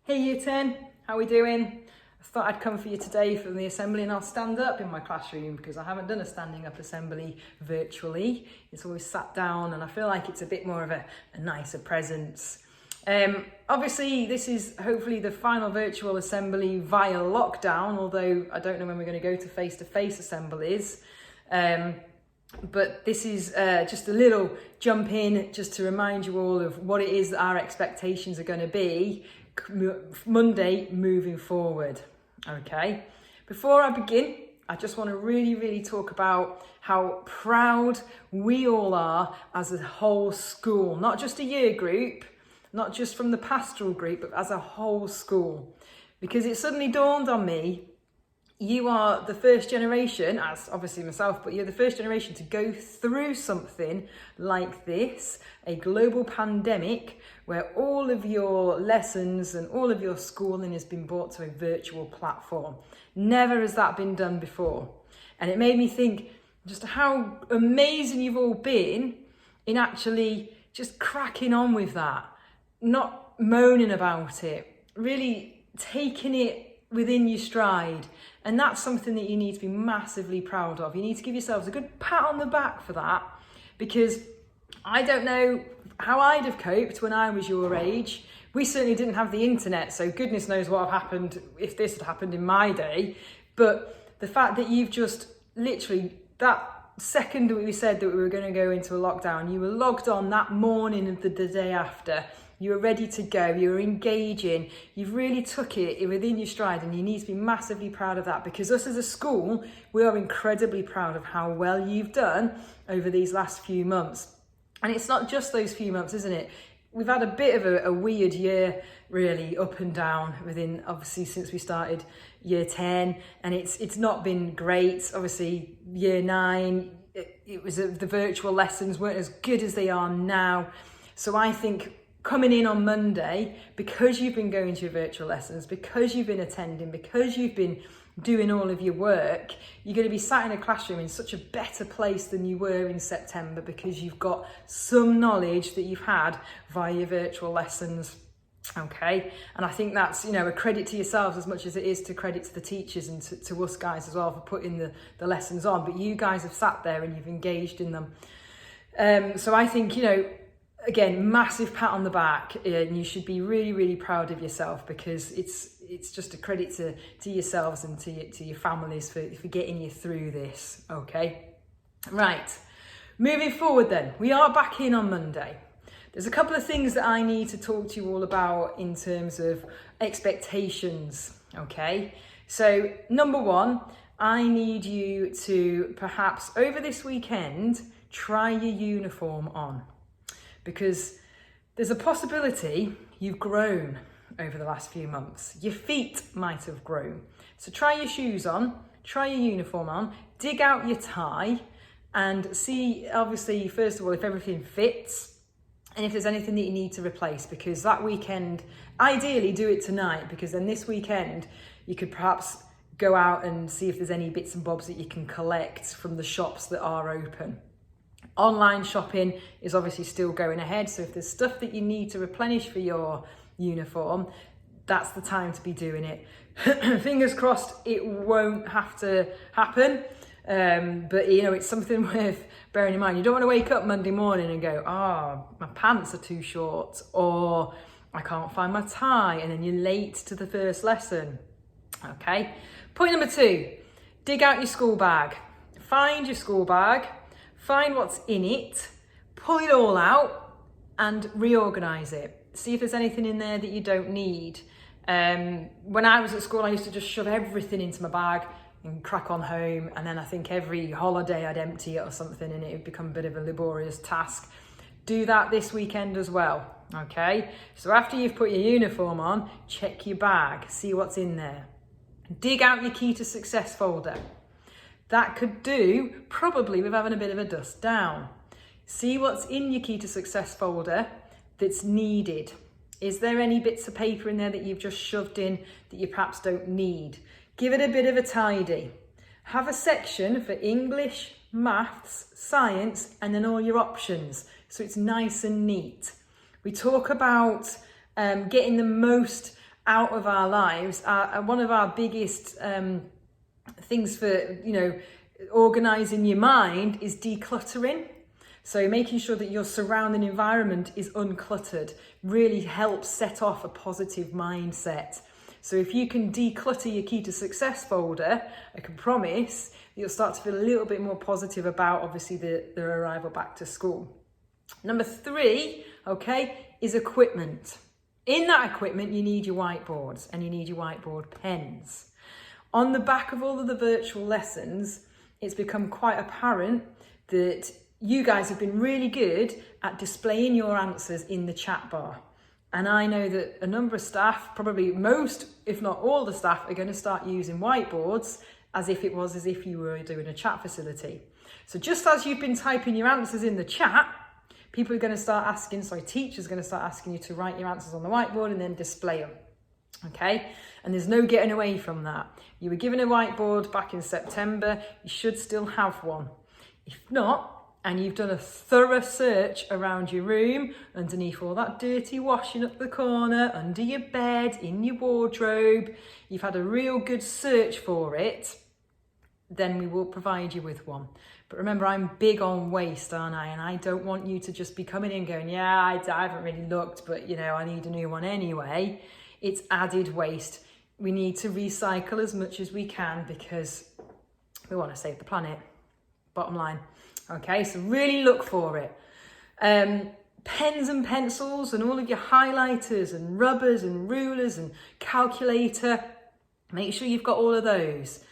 Hey Year 10, how are we doing? I thought I'd come for you today from the assembly and I'll stand up in my classroom because I haven't done a standing up assembly virtually. It's always sat down and I feel like it's a bit more of a nicer presence. Obviously this is hopefully the final virtual assembly via lockdown, although I don't know when we're going to go to face-to-face assemblies. But this is just a little jump in just to remind you all of what it is that our expectations are going to be Monday moving forward. Okay, before I begin, I just want to really talk about how proud we all are as a whole school, not just a year group, not just from the pastoral group, but as a whole school, because it suddenly dawned on me, you are the first generation, as obviously myself, but you're the first generation to go through something like this, a global pandemic, where all of your lessons and all of your schooling has been brought to a virtual platform. Never has that been done before. And it made me think just how amazing you've all been in actually just cracking on with that, not moaning about it, really taking it within your stride. And that's something that you need to be massively proud of. You need to give yourselves a good pat on the back for that, because I don't know how I'd have coped when I was your age. We certainly didn't have the internet, so goodness knows what had happened if this had happened in my day. But the fact that you've just literally, that second that we said that we were going to go into a lockdown, you were logged on that morning of the day after. You were ready to go, you were engaging, you've really took it within your stride, and you need to be massively proud of that, because us as a school, we are incredibly proud of how well you've done over these last few months. And it's not just those few months, isn't it? We've had a bit of a weird year, really, up and down within, obviously, since we started year 10, and it's not been great. Obviously, year 9, it was the virtual lessons weren't as good as they are now. So I think coming in on Monday, because you've been going to your virtual lessons, because you've been attending, because you've been doing all of your work, you're going to be sat in a classroom in such a better place than you were in September, because you've got some knowledge that you've had via your virtual lessons. Okay, and I think that's, a credit to yourselves as much as it is to credit to the teachers and to us guys as well for putting the lessons on. But you guys have sat there and you've engaged in them. So I think, again, massive pat on the back, and you should be really proud of yourself, because it's just a credit to yourselves and to your families for getting you through this. Okay, right, moving forward then, we are back in on Monday. There's a couple of things that I need to talk to you all about in terms of expectations. Okay, so number one, I need you to perhaps over this weekend try your uniform on, because there's a possibility you've grown over the last few months. Your feet might have grown. So try your shoes on, try your uniform on, dig out your tie and see, obviously, first of all, if everything fits and if there's anything that you need to replace, because that weekend, ideally do it tonight, because then this weekend you could perhaps go out and see if there's any bits and bobs that you can collect from the shops that are open. Online shopping is obviously still going ahead, so if there's stuff that you need to replenish for your uniform, that's the time to be doing it. Fingers crossed it won't have to happen, but it's something worth bearing in mind. You don't want to wake up Monday morning and go, my pants are too short, or I can't find my tie, and then you're late to the first lesson. Okay, point number 2, dig out your school bag. Find your school bag, find what's in it, pull it all out and reorganize it. See if there's anything in there that you don't need. When I was at school, I used to just shove everything into my bag and crack on home. And then I think every holiday I'd empty it or something, and it would become a bit of a laborious task. Do that this weekend as well. Okay. So after you've put your uniform on, check your bag, see what's in there. Dig out your key to success folder. That could do probably with having a bit of a dust down. See what's in your key to success folder that's needed. Is there any bits of paper in there that you've just shoved in that you perhaps don't need? Give it a bit of a tidy. Have a section for English, maths, science, and then all your options, so it's nice and neat. We talk about getting the most out of our lives. One of our biggest things for, organising your mind is decluttering. So making sure that your surrounding environment is uncluttered really helps set off a positive mindset. So if you can declutter your Key to Success folder, I can promise that you'll start to feel a little bit more positive about, obviously, their arrival back to school. Number 3, is equipment. In that equipment, you need your whiteboards and you need your whiteboard pens. On the back of all of the virtual lessons, it's become quite apparent that you guys have been really good at displaying your answers in the chat bar. And I know that a number of staff, probably most, if not all the staff, are going to start using whiteboards as if you were doing a chat facility. So just as you've been typing your answers in the chat, teachers are going to start asking you to write your answers on the whiteboard and then display them. Okay? And there's no getting away from that. You were given a whiteboard back in September, you should still have one. If not, and you've done a thorough search around your room, underneath all that dirty washing up the corner, under your bed, in your wardrobe, you've had a real good search for it, then we will provide you with one. But remember, I'm big on waste, aren't I? And I don't want you to just be coming in going, I haven't really looked, but I need a new one anyway. It's added waste. We need to recycle as much as we can because we want to save the planet. Bottom line. Okay, so really look for it. Pens and pencils and all of your highlighters and rubbers and rulers and calculator. Make sure you've got all of those.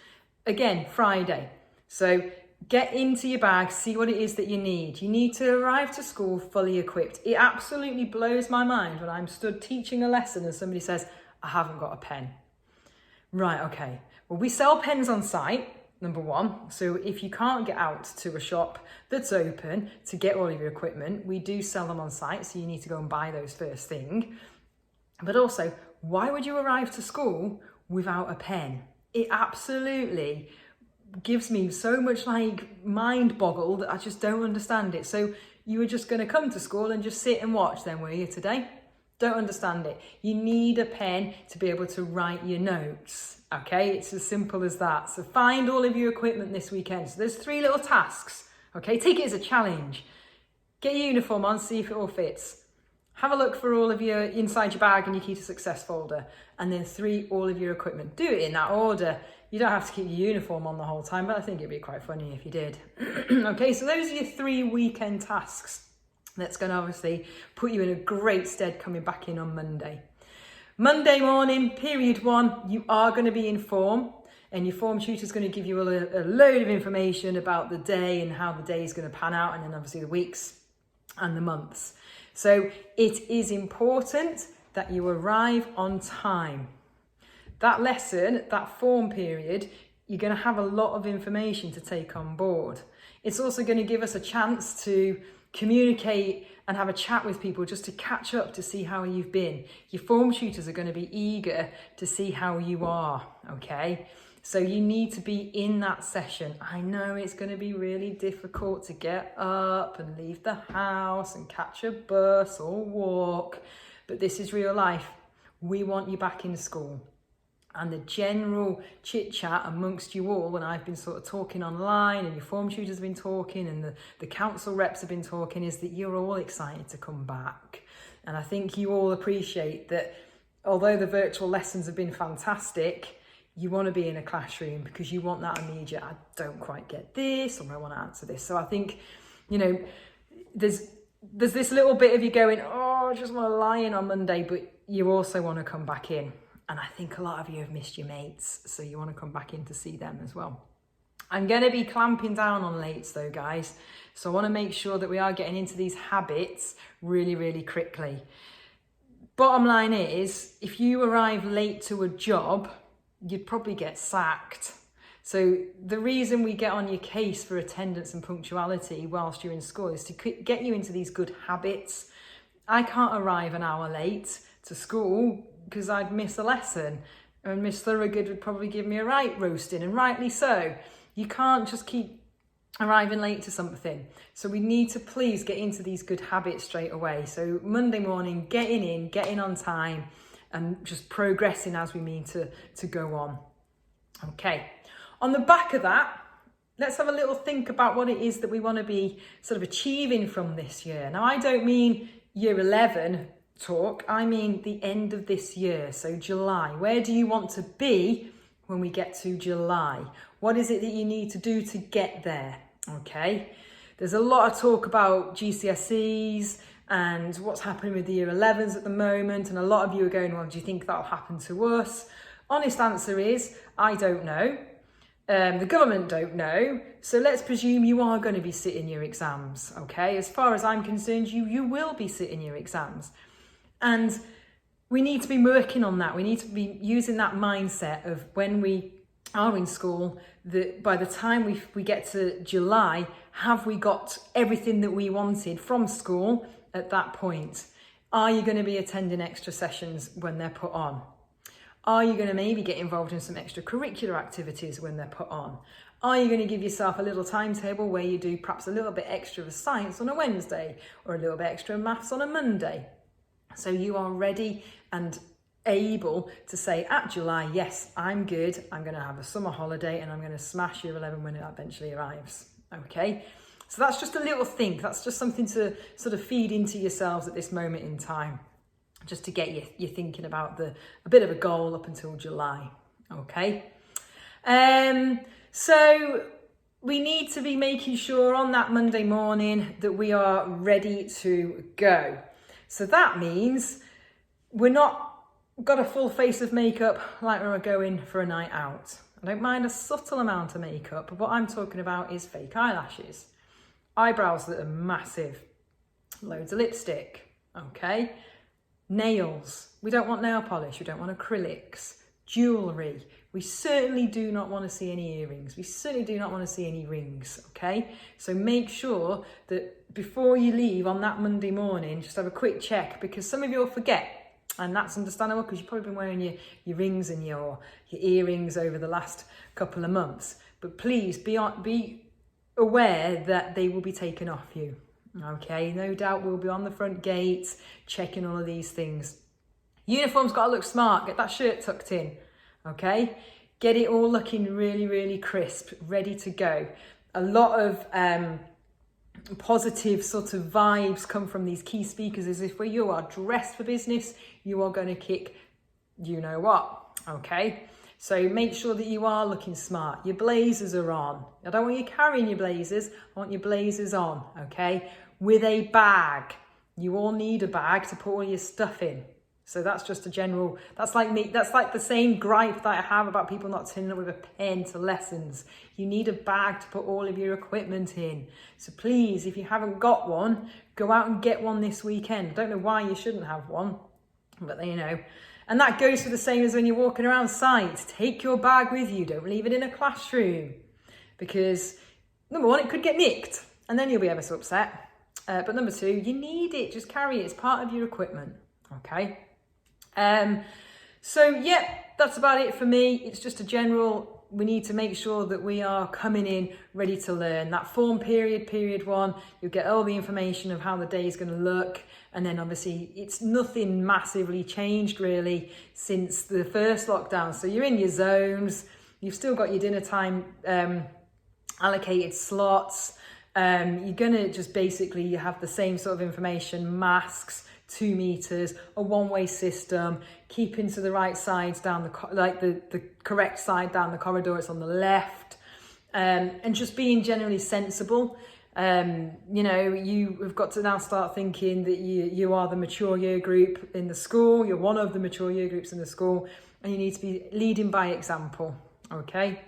Again, Friday. So get into your bag, see what it is that you need. You need to arrive to school fully equipped. It absolutely blows my mind when I'm stood teaching a lesson and somebody says, I haven't got a pen. Right, okay. Well, we sell pens on site. Number 1, so if you can't get out to a shop that's open to get all of your equipment, we do sell them on site, so you need to go and buy those first thing. But also, why would you arrive to school without a pen? It absolutely gives me so much mind boggle that I just don't understand it. So you were just going to come to school and just sit and watch then, were you, today? Don't understand it. You need a pen to be able to write your notes. Okay, it's as simple as that. So find all of your equipment this weekend. So there's 3 little tasks. Okay, take it as a challenge. Get your uniform on, see if it all fits. Have a look for all of your inside your bag and your Key to Success folder. And then 3, all of your equipment. Do it in that order. You don't have to keep your uniform on the whole time, but I think it'd be quite funny if you did. Okay, so those are your 3 weekend tasks. That's going to obviously put you in a great stead coming back in on Monday. Monday morning, period 1, you are going to be in form, and your form tutor is going to give you a load of information about the day and how the day is going to pan out, and then obviously the weeks and the months. So it is important that you arrive on time. That lesson, that form period, you're going to have a lot of information to take on board. It's also going to give us a chance to communicate and have a chat with people just to catch up to see how you've been. Your form tutors are going to be eager to see how you are, okay? So you need to be in that session. I know it's going to be really difficult to get up and leave the house and catch a bus or walk, but this is real life. We want you back in school. And the general chit chat amongst you all, when I've been sort of talking online and your form tutors have been talking and the council reps have been talking, is that you're all excited to come back. And I think you all appreciate that although the virtual lessons have been fantastic, you want to be in a classroom because you want that immediate, I don't quite get this, or I want to answer this. So I think, there's this little bit of you going, I just want to lie in on Monday, but you also want to come back in. And I think a lot of you have missed your mates, so you want to come back in to see them as well. I'm going to be clamping down on lates though, guys. So I want to make sure that we are getting into these habits really, really quickly. Bottom line is, if you arrive late to a job, you'd probably get sacked. So the reason we get on your case for attendance and punctuality whilst you're in school is to get you into these good habits. I can't arrive an hour late to school because I'd miss a lesson, and Miss Thorogood would probably give me a right roasting, and rightly so. You can't just keep arriving late to something. So we need to please get into these good habits straight away. So Monday morning, getting on time, and just progressing as we mean to go on. Okay, on the back of that, let's have a little think about what it is that we want to be sort of achieving from this year. Now, I don't mean year 11 talk, I mean the end of this year, so July. Where do you want to be when we get to July? What is it that you need to do to get there? Okay, there's a lot of talk about GCSEs and what's happening with the year 11s at the moment, and a lot of you are going, well, do you think that'll happen to us? Honest answer is, I don't know. The government don't know, so let's presume you are going to be sitting your exams, okay? As far as I'm concerned, you will be sitting your exams. And we need to be working on that. We need to be using that mindset of when we are in school, that by the time we get to July, have we got everything that we wanted from school at that point? Are you going to be attending extra sessions when they're put on? Are you going to maybe get involved in some extracurricular activities when they're put on? Are you going to give yourself a little timetable where you do perhaps a little bit extra of science on a Wednesday or a little bit extra of maths on a Monday? So you are ready and able to say at July, yes, I'm good. I'm going to have a summer holiday and I'm going to smash year 11 when it eventually arrives. Okay. So that's just a little think. That's just something to sort of feed into yourselves at this moment in time, just to get you thinking about a bit of a goal up until July. Okay. So we need to be making sure on that Monday morning that we are ready to go. So that means we're not got a full face of makeup like we're going for a night out. I don't mind a subtle amount of makeup, but what I'm talking about is fake eyelashes, eyebrows that are massive, loads of lipstick, okay? Nails, we don't want nail polish, we don't want acrylics, jewellery. We certainly do not want to see any earrings. We certainly do not want to see any rings, okay? So make sure that before you leave on that Monday morning, just have a quick check, because some of you will forget, and that's understandable because you've probably been wearing your rings and your earrings over the last couple of months. But please be aware that they will be taken off you, okay? No doubt we'll be on the front gate checking all of these things. Uniform's got to look smart. Get that shirt tucked in, okay? Get it all looking really, really crisp, ready to go. A lot of positive sort of vibes come from these key speakers, as if when you are dressed for business, you are going to kick you know what, okay? So make sure that you are looking smart. Your blazers are on. I don't want you carrying your blazers. I want your blazers on, okay? With a bag. You all need a bag to put all your stuff in. So that's just a general, that's like me, that's like the same gripe that I have about people not turning up with a pen to lessons. You need a bag to put all of your equipment in. So please, if you haven't got one, go out and get one this weekend. I don't know why you shouldn't have one, but you know. And that goes for the same as when you're walking around site. Take your bag with you, don't leave it in a classroom. Because number one, it could get nicked and then you'll be ever so upset. But number two, you need it, just carry it, it's part of your equipment, okay? So yeah, that's about it for me. It's just a general, we need to make sure that we are coming in ready to learn. That form period one, you'll get all the information of how the day is going to look. And then obviously it's nothing massively changed really since the first lockdown. So you're in your zones, you've still got your dinner time allocated slots. You're going to just basically have the same sort of information, masks, 2 meters, a one-way system, keeping to the right sides down the correct side down the corridor, it's on the left, and just being generally sensible. You know, you have got to now start thinking that you are the mature year group in the school, you're one of the mature year groups in the school, and you need to be leading by example, okay?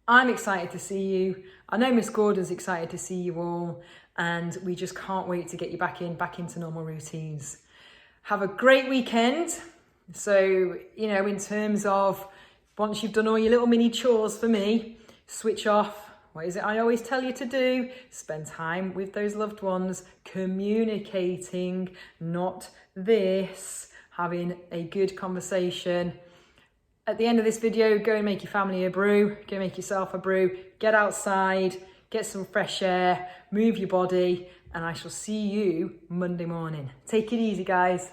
I'm excited to see you. I know Miss Gordon's excited to see you all, and we just can't wait to get you back into normal routines. Have a great weekend. So, you know, in terms of once you've done all your little mini chores for me, switch off. What is it I always tell you to do? Spend time with those loved ones, communicating, not this, having a good conversation. At the end of this video, go and make your family a brew, go make yourself a brew, get outside, get some fresh air, move your body, and I shall see you Monday morning. Take it easy, guys.